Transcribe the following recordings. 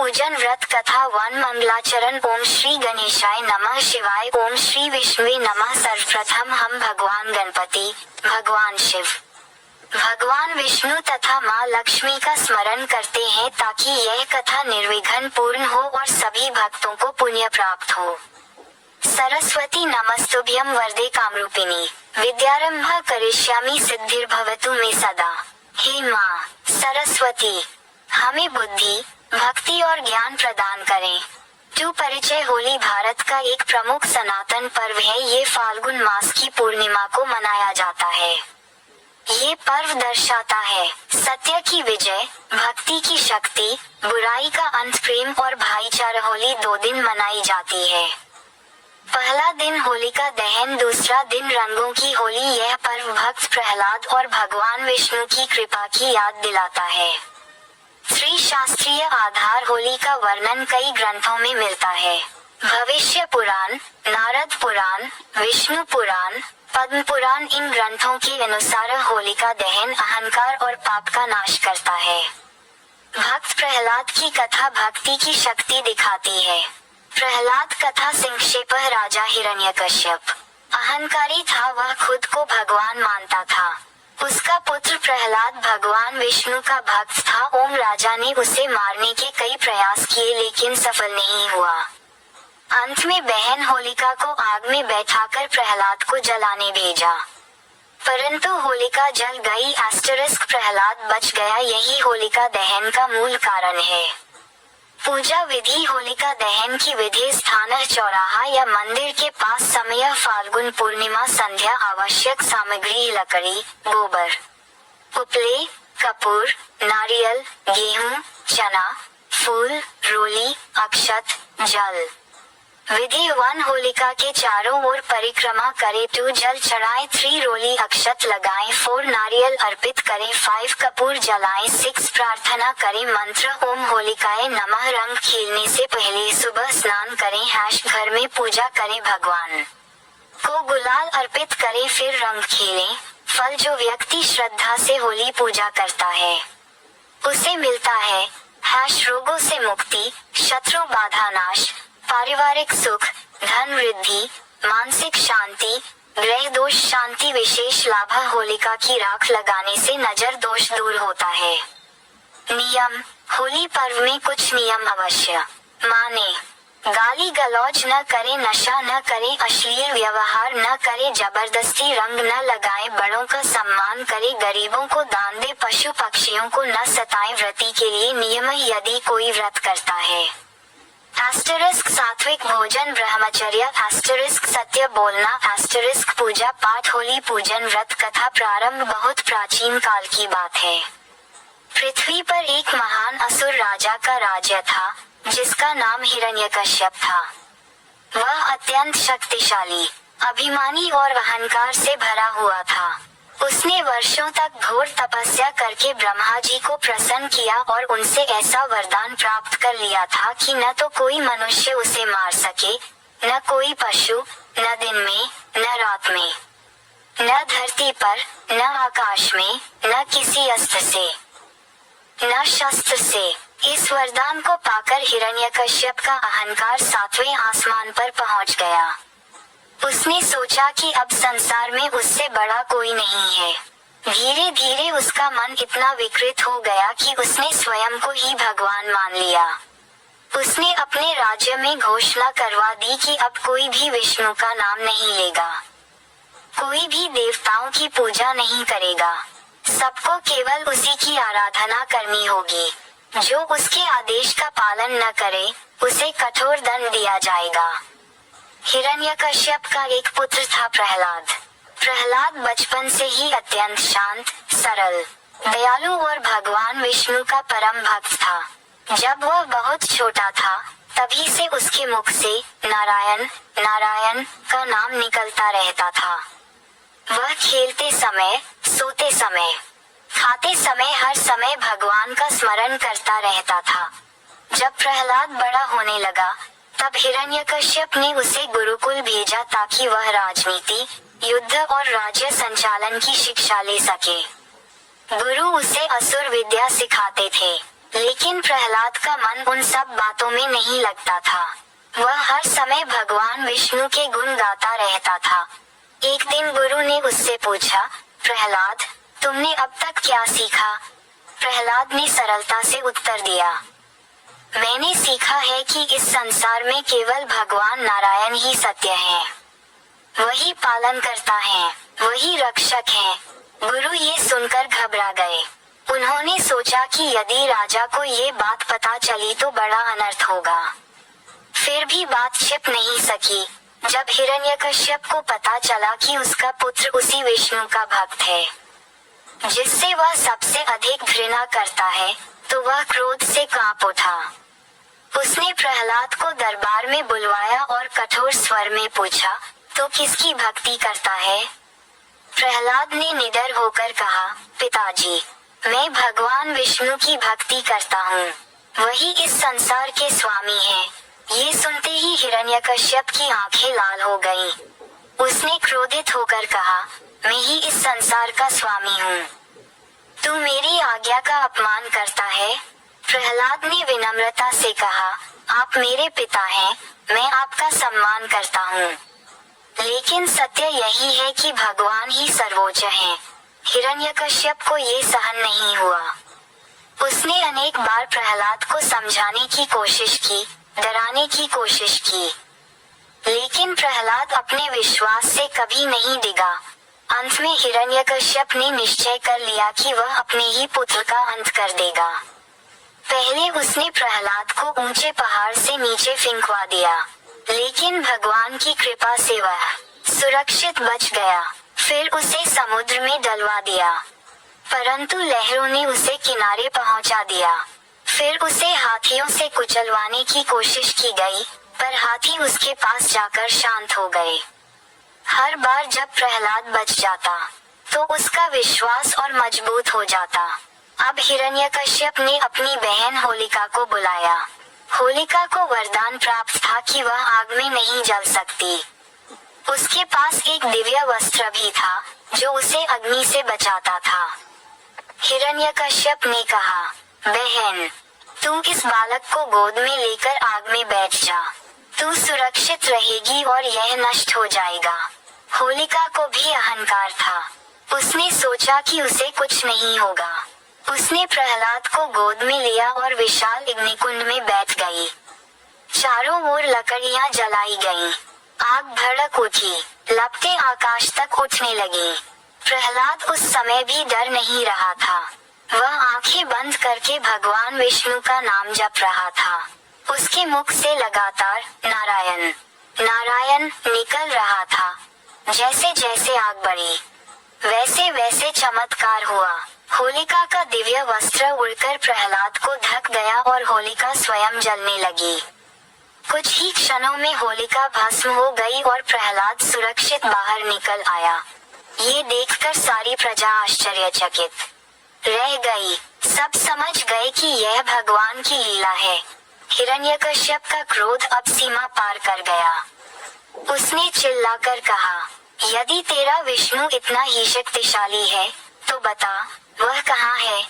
पूजन व्रत कथा वन मंगलाचरण। ओम श्री गणेशाय नमः शिवाय। ओम श्री विष्णुवे नमः। सर्वप्रथम हम भगवान गणपति, भगवान शिव, भगवान विष्णु तथा माँ लक्ष्मी का स्मरण करते हैं ताकि यह कथा निर्विघ्न पूर्ण हो और सभी भक्तों को पुण्य प्राप्त हो। सरस्वती नमस्तुभ्यं वरदे कामरूपिणी विद्यारंभ करिष्यामि सिद्धिर्भवतु मे सदा। हे माँ सरस्वती, हमें बुद्धि, भक्ति और ज्ञान प्रदान करें। टू परिचय। होली भारत का एक प्रमुख सनातन पर्व है। ये फाल्गुन मास की पूर्णिमा को मनाया जाता है। ये पर्व दर्शाता है सत्य की विजय, भक्ति की शक्ति, बुराई का अंत, प्रेम और भाईचारा। होली 2 दिन मनाई जाती है। पहला दिन होलिका दहन, दूसरा दिन रंगों की होली। यह पर्व भक्त प्रहलाद और भगवान विष्णु की कृपा की याद दिलाता है। श्री शास्त्रीय आधार। होली का वर्णन कई ग्रंथों में मिलता है। भविष्य पुराण, नारद पुराण, विष्णु पुराण, पद्म पुराण। इन ग्रंथों के अनुसार होलिका दहन अहंकार और पाप का नाश करता है। भक्त प्रहलाद की कथा भक्ति की शक्ति दिखाती है। प्रहलाद कथा संक्षेप। राजा हिरण्यकश्यप अहंकारी था, वह खुद को भगवान मानता था। उसका पुत्र प्रहलाद भगवान विष्णु का भक्त था। ओम राजा ने उसे मारने के कई प्रयास किए लेकिन सफल नहीं हुआ। अंत में बहन होलिका को आग में बैठाकर प्रहलाद को जलाने भेजा, परंतु होलिका जल गई। प्रहलाद बच गया। यही होलिका दहन का मूल कारण है। पूजा विधि। होलिका दहन की विधि। स्थान चौराहा या मंदिर के पास। समय फाल्गुन पूर्णिमा संध्या। आवश्यक सामग्री लकड़ी, गोबर, उपले, कपूर, नारियल, गेहूं, चना, फूल, रोली, अक्षत, जल। विधि 1 होलिका के चारों ओर परिक्रमा करें। 2 जल चढ़ाएं। 3 रोली अक्षत लगाएं। 4 नारियल अर्पित करें। 5 कपूर जलाएं। 6 प्रार्थना करें। मंत्र ओम होलिकाए नमः। रंग खेलने से पहले सुबह स्नान करें। घर में पूजा करें। भगवान को गुलाल अर्पित करें फिर रंग खेलें। फल। जो व्यक्ति श्रद्धा से होली पूजा करता है उसे मिलता है रोगों से मुक्ति, शत्रु बाधा नाश, पारिवारिक सुख, धन वृद्धि, मानसिक शांति, ग्रह दोष शांति। विशेष लाभ। होलिका की राख लगाने से नजर दोष दूर होता है। नियम। होली पर्व में कुछ नियम अवश्य माने। गाली गलौज न करें, नशा न करें, अश्लील व्यवहार न करें, जबरदस्ती रंग न लगाएं, बड़ों का सम्मान करें, गरीबों को दान दे, पशु पक्षियों को न सताएं। व्रती के लिए नियम। यदि कोई व्रत करता है सात्विक भोजन, ब्रह्मचर्य, सत्य बोलना, पूजा पाठ। होली पूजन व्रत कथा प्रारंभ बहुत प्राचीन काल की बात है। पृथ्वी पर एक महान असुर राजा का राज्य था जिसका नाम हिरण्यकश्यप था। वह अत्यंत शक्तिशाली, अभिमानी और अहंकार से भरा हुआ था। उसने वर्षों तक घोर तपस्या करके ब्रह्मा जी को प्रसन्न किया और उनसे ऐसा वरदान प्राप्त कर लिया था कि न तो कोई मनुष्य उसे मार सके, न कोई पशु, न दिन में, न रात में, न धरती पर, न आकाश में, न किसी अस्त्र से, न शस्त्र से। इस वरदान को पाकर हिरण्यकश्यप का अहंकार 7वें आसमान पर पहुंच गया। उसने सोचा कि अब संसार में उससे बड़ा कोई नहीं है। धीरे धीरे उसका मन इतना विकृत हो गया कि उसने स्वयं को ही भगवान मान लिया। उसने अपने राज्य में घोषणा करवा दी कि अब कोई भी विष्णु का नाम नहीं लेगा, कोई भी देवताओं की पूजा नहीं करेगा, सबको केवल उसी की आराधना करनी होगी। जो उसके आदेश का पालन न करे उसे कठोर दंड दिया जाएगा। हिरण्यकश्यप का एक पुत्र था प्रहलाद। प्रहलाद बचपन से ही अत्यंत शांत, सरल, दयालु और भगवान विष्णु का परम भक्त था। जब वह बहुत छोटा था तभी से उसके मुख से नारायण नारायण का नाम निकलता रहता था। वह खेलते समय, सोते समय, खाते समय हर समय भगवान का स्मरण करता रहता था। जब प्रहलाद बड़ा होने लगा तब हिरण्यकश्यप ने उसे गुरुकुल भेजा ताकि वह राजनीति, युद्ध और राज्य संचालन की शिक्षा ले सके। गुरु उसे असुर विद्या सिखाते थे। लेकिन प्रहलाद का मन उन सब बातों में नहीं लगता था। वह हर समय भगवान विष्णु के गुण गाता रहता था। एक दिन गुरु ने उससे पूछा, प्रहलाद, तुमने अब तक क्या सीखा? प्रहलाद ने सरलता से उत्तर दिया, मैंने सीखा है कि इस संसार में केवल भगवान नारायण ही सत्य है। वही पालन करता है, वही रक्षक है। गुरु ये सुनकर घबरा गए। उन्होंने सोचा कि यदि राजा को ये बात पता चली तो बड़ा अनर्थ होगा। फिर भी बात छिप नहीं सकी। जब हिरण्यकश्यप को पता चला कि उसका पुत्र उसी विष्णु का भक्त है जिससे वह सबसे अधिक घृणा करता है, तो वह क्रोध से कांप उठा। उसने प्रहलाद को दरबार में बुलवाया और कठोर स्वर में पूछा, तो किसकी भक्ति करता है? प्रहलाद ने निडर होकर कहा, पिताजी, मैं भगवान विष्णु की भक्ति करता हूँ। वही इस संसार के स्वामी हैं। ये सुनते ही हिरण्यकश्यप की आंखें लाल हो गईं। उसने क्रोधित होकर कहा, मैं ही इस संसार का स्वामी हूँ। तू मेरी आज्ञा का अपमान करता है। प्रहलाद ने विनम्रता से कहा, आप मेरे पिता हैं, मैं आपका सम्मान करता हूँ। लेकिन सत्य यही है कि भगवान ही सर्वोच्च हैं। हिरण्यकश्यप को ये सहन नहीं हुआ। उसने अनेक बार प्रहलाद को समझाने की कोशिश की, डराने की कोशिश की, लेकिन प्रहलाद अपने विश्वास से कभी नहीं डिगा। अंत में हिरण्यकश्यप ने निश्चय कर लिया कि वह अपने ही पुत्र का अंत कर देगा। पहले उसने प्रहलाद को ऊंचे पहाड़ से नीचे फेंकवा दिया, लेकिन भगवान की कृपा से वह सुरक्षित बच गया। फिर उसे समुद्र में डलवा दिया, परंतु लहरों ने उसे किनारे पहुंचा दिया। फिर उसे हाथियों से कुचलवाने की कोशिश की गई, पर हाथी उसके पास जाकर शांत हो गए। हर बार जब प्रहलाद बच जाता, तो उसका विश्वास और मजबूत हो जाता। अब हिरण्यकश्यप ने अपनी बहन होलिका को बुलाया। होलिका को वरदान प्राप्त था कि वह आग में नहीं जल सकती। उसके पास एक दिव्य वस्त्र भी था, जो उसे अग्नि से बचाता था। हिरण्यकश्यप ने कहा, बहन, तू इस बालक को गोद में लेकर आग में बैठ जा। तू सुरक्षित रहेगी और यह नष्ट हो जाएगा। होलिका को भी अहंकार था। उसने सोचा कि उसे कुछ नहीं होगा। उसने प्रहलाद को गोद में लिया और विशाल अग्निकुंड में बैठ गई। चारों ओर लकड़ियां जलाई गईं। आग भड़क उठी, लपटें आकाश तक उठने लगी। प्रहलाद उस समय भी डर नहीं रहा था। वह आंखें बंद करके भगवान विष्णु का नाम जप रहा था। उसके मुख से लगातार नारायण नारायण निकल रहा था। जैसे जैसे आग बढ़ी, वैसे वैसे चमत्कार हुआ। होलिका का दिव्य वस्त्र उड़कर प्रहलाद को ढक गया और होलिका स्वयं जलने लगी। कुछ ही क्षणों में होलिका भस्म हो गई और प्रहलाद सुरक्षित बाहर निकल आया। ये देखकर सारी प्रजा आश्चर्यचकित रह गई। सब समझ गए कि यह भगवान की लीला है। हिरण्यकश्यप का क्रोध अब सीमा पार कर गया। उसने चिल्लाकर कहा, यदि तेरा विष्णु इतना ही शक्तिशाली है, तो बता, वह कहाँ है?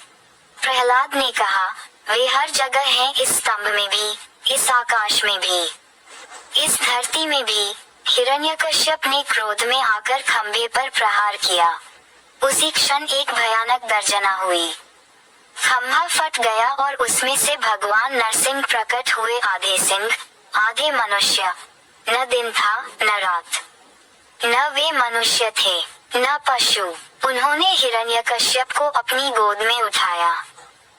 प्रहलाद ने कहा, वे हर जगह हैं, इस स्तंभ में भी, इस आकाश में भी, इस धरती में भी। हिरण्यकश्यप ने क्रोध में आकर खंभे पर प्रहार किया। उसी क्षण एक भयानक गर्जना हुई। खंभा फट गया और उसमें से भगवान नरसिंह प्रकट हुए। आधे सिंह, आधे मनुष्य। न दिन था न रात, न वे मनुष्य थे न पशु। उन्होंने हिरण्यकश्यप को अपनी गोद में उठाया,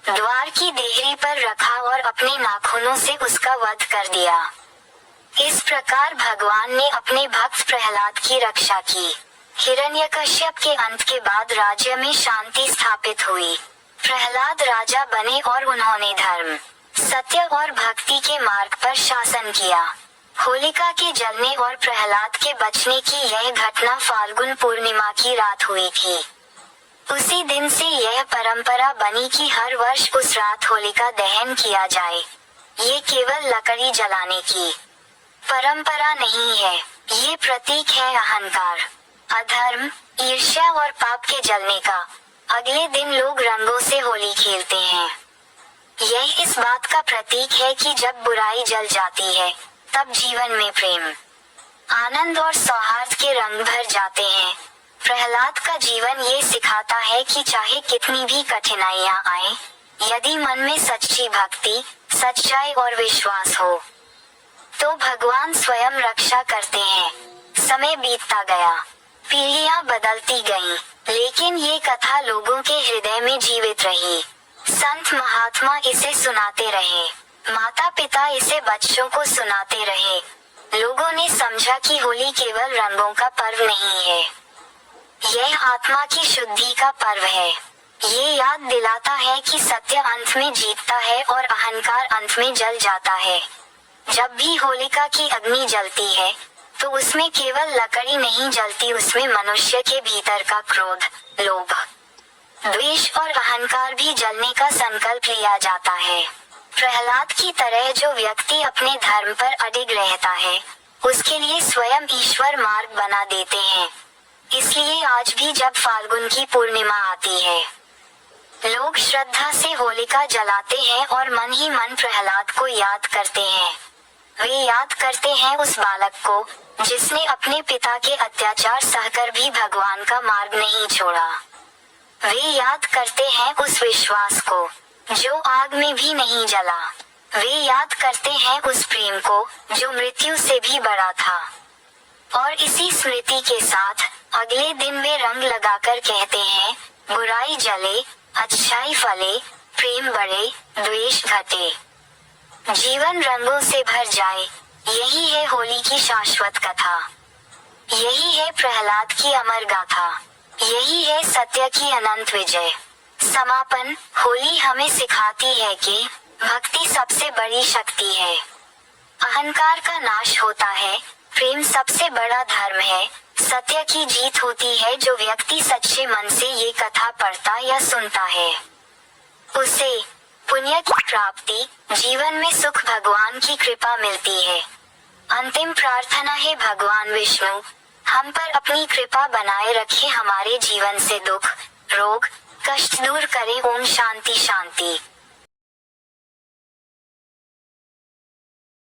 द्वार की देहरी पर रखा और अपने नाखूनों से उसका वध कर दिया। इस प्रकार भगवान ने अपने भक्त प्रहलाद की रक्षा की। हिरण्यकश्यप के अंत के बाद राज्य में शांति स्थापित हुई। प्रहलाद राजा बने और उन्होंने धर्म, सत्य और भक्ति के मार्ग पर शासन किया। होलिका के जलने और प्रहलाद के बचने की यह घटना फाल्गुन पूर्णिमा की रात हुई थी। उसी दिन से यह परंपरा बनी कि हर वर्ष उस रात होलिका दहन किया जाए। ये केवल लकड़ी जलाने की परंपरा नहीं है, ये प्रतीक है अहंकार, अधर्म, ईर्ष्या और पाप के जलने का। अगले दिन लोग रंगों से होली खेलते हैं। यह इस बात का प्रतीक है कि जब बुराई जल जाती है तब जीवन में प्रेम, आनंद और सौहार्द के रंग भर जाते हैं। प्रहलाद का जीवन ये सिखाता है कि चाहे कितनी भी कठिनाइयां आए, यदि मन में सच्ची भक्ति, सच्चाई और विश्वास हो तो भगवान स्वयं रक्षा करते हैं। समय बीतता गया, पीढ़ियां बदलती गईं, लेकिन ये कथा लोगों के हृदय में जीवित रही। संत महात्मा इसे सुनाते रहे, माता पिता इसे बच्चों को सुनाते रहे। लोगों ने समझा कि होली केवल रंगों का पर्व नहीं है, यह आत्मा की शुद्धि का पर्व है। ये याद दिलाता है कि सत्य अंत में जीतता है और अहंकार अंत में जल जाता है। जब भी होलिका की अग्नि जलती है तो उसमें केवल लकड़ी नहीं जलती, उसमें मनुष्य के भीतर का क्रोध, लोभ, द्वेष और अहंकार भी जलने का संकल्प लिया जाता है। प्रहलाद की तरह जो व्यक्ति अपने धर्म पर अडिग रहता है, उसके लिए स्वयं ईश्वर मार्ग बना देते हैं। इसलिए आज भी जब फाल्गुन की पूर्णिमा आती है, लोग श्रद्धा से होलिका जलाते हैं और मन ही मन प्रहलाद को याद करते हैं। वे याद करते हैं उस बालक को जिसने अपने पिता के अत्याचार सहकर भी भगवान का मार्ग नहीं छोड़ा। वे याद करते हैं उस विश्वास को जो आग में भी नहीं जला। वे याद करते हैं उस प्रेम को जो मृत्यु से भी बड़ा था। और इसी स्मृति के साथ अगले दिन वे रंग लगाकर कहते हैं, बुराई जले, अच्छाई फले, प्रेम बढ़े, द्वेष घटे, जीवन रंगों से भर जाए। यही है होली की शाश्वत कथा। यही है प्रहलाद की अमर गाथा। यही है सत्य की अनंत विजय। समापन, होली हमें सिखाती है कि भक्ति सबसे बड़ी शक्ति है। अहंकार का नाश होता है, प्रेम सबसे बड़ा धर्म है, सत्य की जीत होती है। जो व्यक्ति सच्चे मन से ये कथा पढ़ता या सुनता है, उसे पुण्य की प्राप्ति, जीवन में सुख, भगवान की कृपा मिलती है। अंतिम प्रार्थना है, भगवान विष्णु हम पर अपनी कृपा बनाए रखे, हमारे जीवन से दुख, रोग, कष्ट दूर करें। ओम शांति शांति।